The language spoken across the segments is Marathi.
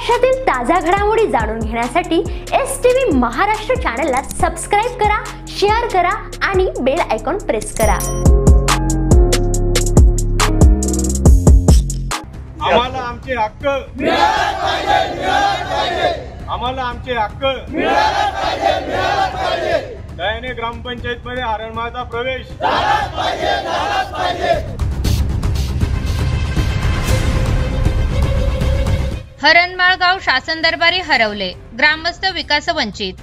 महाराष्ट्रातील ताजा घडामोडी जाणून घेण्यासाठी STV महाराष्ट्र चॅनलला सबस्क्राइब करा, शेअर करा आणि बेल आयकॉन प्रेस करा। आम्हाला आमचे हक्क मिळाले पाहिजे। आम्हाला आमचे हक्क मिळाले पाहिजे। दयाने ग्रामपंचायत मध्ये हरणमाळचा प्रवेश झालाच पाहिजे। हरणमाळ गाव शासन दरबारी हरवले, ग्रामस्थ विकास वंचित।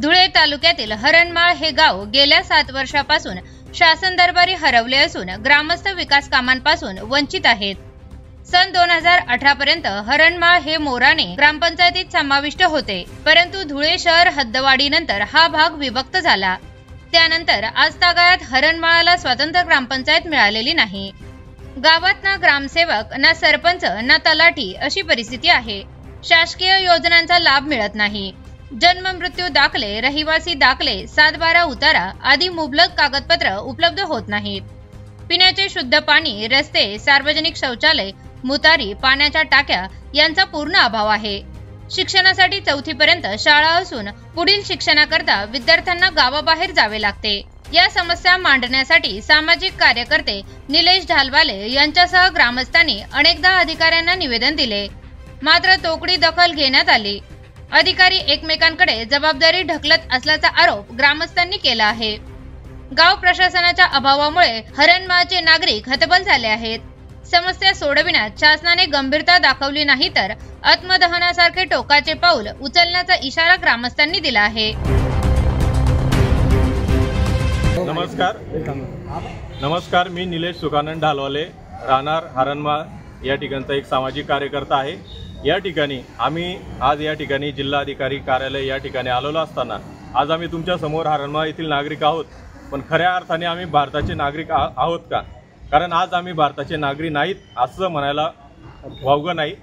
धुळे तालुक्यातील हरणमाळ हे गाव गेल्या 7 वर्षापासून शासन दरबारी हरवले असून ग्रामस्थ विकास कामांपासून वंचित आहेत। सन 2018 पर्यंत हरणमाळ हे मोराणे ग्रामपंचायतीत समाविष्ट होते, परंतु धुळे शहर हद्दवाढीनंतर हा भाग विभक्त झाला। त्यानंतर आजतागायत हरणमाळाला स्वतंत्र ग्रामपंचायत मिळालेली नाही। गावात ना ग्रामसेवक, ना सरपंच, ना तलाठी अशी परिस्थिती आहे। शासकीय योजनांचा लाभ मिळत नाही। जन्म मृत्यू दाखले, रहिवासी दाखले, 7/12 उतारा आदी मुबलक कागदपत्र उपलब्ध होत नाहीत। पिण्याचे शुद्ध पाणी, रस्ते, सार्वजनिक शौचालय, मुतारी, पाण्याच्या टाक्या यांचा पूर्ण अभाव आहे। शिक्षणासाठी 4थी पर्यंत शाळा असून पुढील शिक्षणाकरता विद्यार्थ्यांना गावाबाहेर जावे लागते। या समस्या मांडण्यासाठी सामाजिक कार्यकर्ते निलेश ढालवाले यांच्यासह ग्रामस्थांनी अनेकदा अधिकाऱ्यांना निवेदन दिले, मात्र तोकडी दखल घेण्यात आली। अधिकारी एकमेकांकडे जबाबदारी ढकलत असल्याचा आरोप ग्रामस्थांनी केला आहे। गाव प्रशासनाच्या अभावामुळे हरणमाळचे नागरिक हतबल झाले आहेत। समस्या सोडविण्यात शासनाने गंभीरता दाखवली नाही तर आत्मदहनासारखे टोकाचे पाऊल उचलण्याचा इशारा ग्रामस्थांनी दिला आहे। नमस्कार, मी निलेश सुकानंद ढालवाले, राहणार हरणमाळ या ठिकाणचा एक सामाजिक कार्यकर्ता आहे। या ठिकाणी आम्ही आज या ठिकाणी जिल्हाधिकारी कार्यालय या ठिकाणी आलेलो असताना आज आम्ही तुमच्या समोर हरणमाळ येथील नागरिक आहोत, पण खऱ्या अर्थाने आम्ही भारताचे नागरिक आहोत का? कारण आज आम्ही भारताचे नागरिक नाहीत असं म्हणायला वावगं नाही।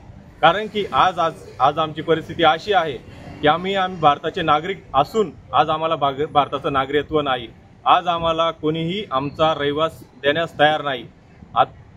कारण की आज आमची परिस्थिती अशी आहे की आम्ही भारताचे नागरिक असून आज आम्हाला भारताचं नागरिकत्व नाही। आज आम्हाला कोणीही आमचा रहिवास देण्यास तयार नाही।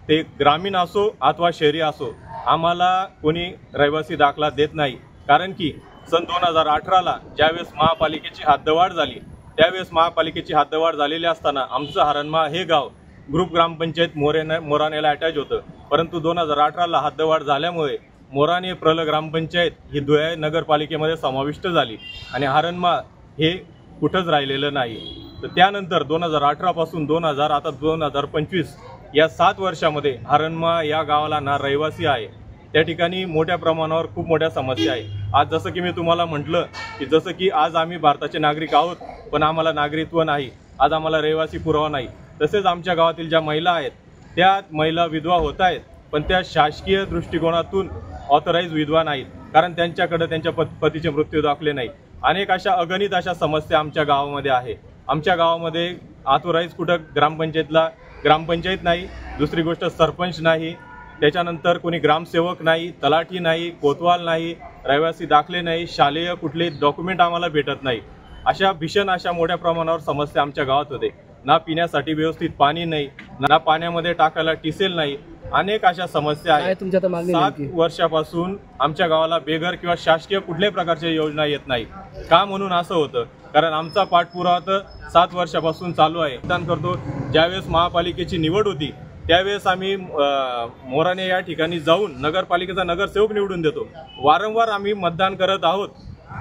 ते ग्रामीण असो अथवा शहरी असो, आम्हाला कोणी रहिवासी दाखला देत नाही। कारण की सन 2018ला ज्यावेळेस महापालिकेची हद्दवाढ झाली, त्यावेळेस महापालिकेची हद्दवाढ झालेली असताना आमचं हरणमाळ हे गाव ग्रुप ग्रामपंचायत मोराणेला अटॅच होतं, परंतु 2018ला हद्दवाढ झाल्यामुळे मोराणे प्रल ग्रामपंचायत ही धुळे नगरपालिकेमध्ये समाविष्ट झाली आणि हरणमाळ हे कुठंच राहिलेलं नाही। तर त्यानंतर 2018 पासून 2025 या 7 वर्षामध्ये हरणमाळ या गावाला ना रहिवासी आहे। त्या ठिकाणी मोठ्या प्रमाणावर खूप मोठ्या समस्या आहे। आज जसं की मी तुम्हाला म्हटलं की जसं की आज आम्ही भारताचे नागरिक आहोत, पण आम्हाला नागरिकत्व नाही, आज आम्हाला रहिवासी पुरावा नाही। तसेच आमच्या गावातील ज्या महिला आहेत त्या महिला विधवा होत आहेत, पण त्या शासकीय दृष्टिकोनातून ऑथराईज विधवा नाहीत, कारण त्यांच्याकडे त्यांच्या पतीचे मृत्यू दाखले नाही। अनेक अशा अगणित अशा समस्या आमच्या गावामध्ये आहे। आमच्या गावामध्ये ऑथराईज कुठं ग्रामपंचायत नाही, दुसरी गोष्ट सरपंच नाही, त्याच्यानंतर कोणी ग्रामसेवक नाही, तलाठी नाही, कोतवाल नाही, रहिवासी दाखले नाही, शालेय कुठले डॉक्युमेंट आम्हाला भेटत नाही। अशा भीषण अशा मोठ्या प्रमाणावर समस्या आमच्या गावात होते। ना पिण्यासाठी व्यवस्थित पाणी नाही, ना पाण्यामध्ये टाकायला टिसेल नाही, अनेक अशा समस्या आहेत। 7 वर्षापासून आमच्या गावाला बेघर किंवा शासकीय कुठल्याही प्रकारच्या योजना येत नाही। का म्हणून असं होतं? कारण आमचा पाठपुरावा तर 7 वर्षापासून चालू आहे। मतदान करतो, ज्यावेळेस महापालिकेची निवड होती त्यावेळेस आम्ही मोराणे या ठिकाणी जाऊन नगरपालिकेचा नगरसेवक निवडून देतो। वारंवार आम्ही मतदान करत आहोत,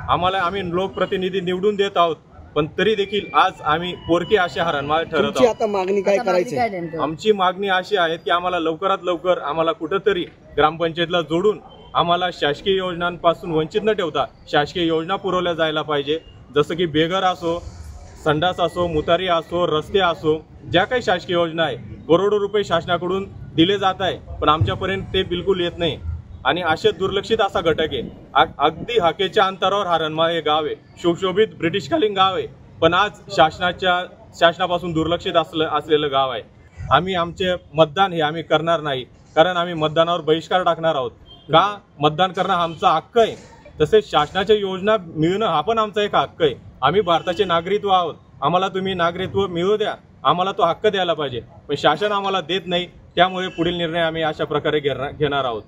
आम्ही लोकप्रतिनिधी निवडून देत आहोत, पण तरी देखील आज आम्ही पोरके असे हरणमाळ ठरत आहोत। आता मागणी काय करायची? आमची मागणी अशी आहे की आम्हाला लवकरात लवकर आम्हाला कुठंतरी ग्रामपंचायतला जोडून आम्हाला शासकीय योजनांपासून वंचित न ठेवता शासकीय योजना पुरवल्या जायला पाहिजे। जसं की बेघर असो, संडास असो, मुतारी असो, रस्ते असो, ज्या काही शासकीय योजना आहे, करोडो रुपये शासनाकडून दिले जात आहे, पण आमच्यापर्यंत ते बिलकुल येत नाही आणि असे दुर्लक्षित असा घटक आहे। अगदी हाकेच्या अंतरावर हरणमाळ हे गाव आहे, सुशोभित ब्रिटिशकालीन गाव आहे, पण आज शासनापासून दुर्लक्षित असलेलं गाव आहे। आम्ही आमचे मतदान हे आम्ही करणार नाही, कारण आम्ही मतदानावर बहिष्कार टाकणार आहोत। का? मतदान करणं हा आमचा हक्क आहे, तसेच शासनाच्या योजना मिळणं हा पण आमचा एक हक्क आहे। आम्ही भारताचे नागरिक आहोत, आम्हाला तुम्ही नागरिकत्व मिळू द्या, आम्हाला तो हक्क द्यायला पाहिजे, पण शासन आम्हाला देत नाही। त्यामुळे पुढील निर्णय आम्ही अशा प्रकारे घेणार आहोत।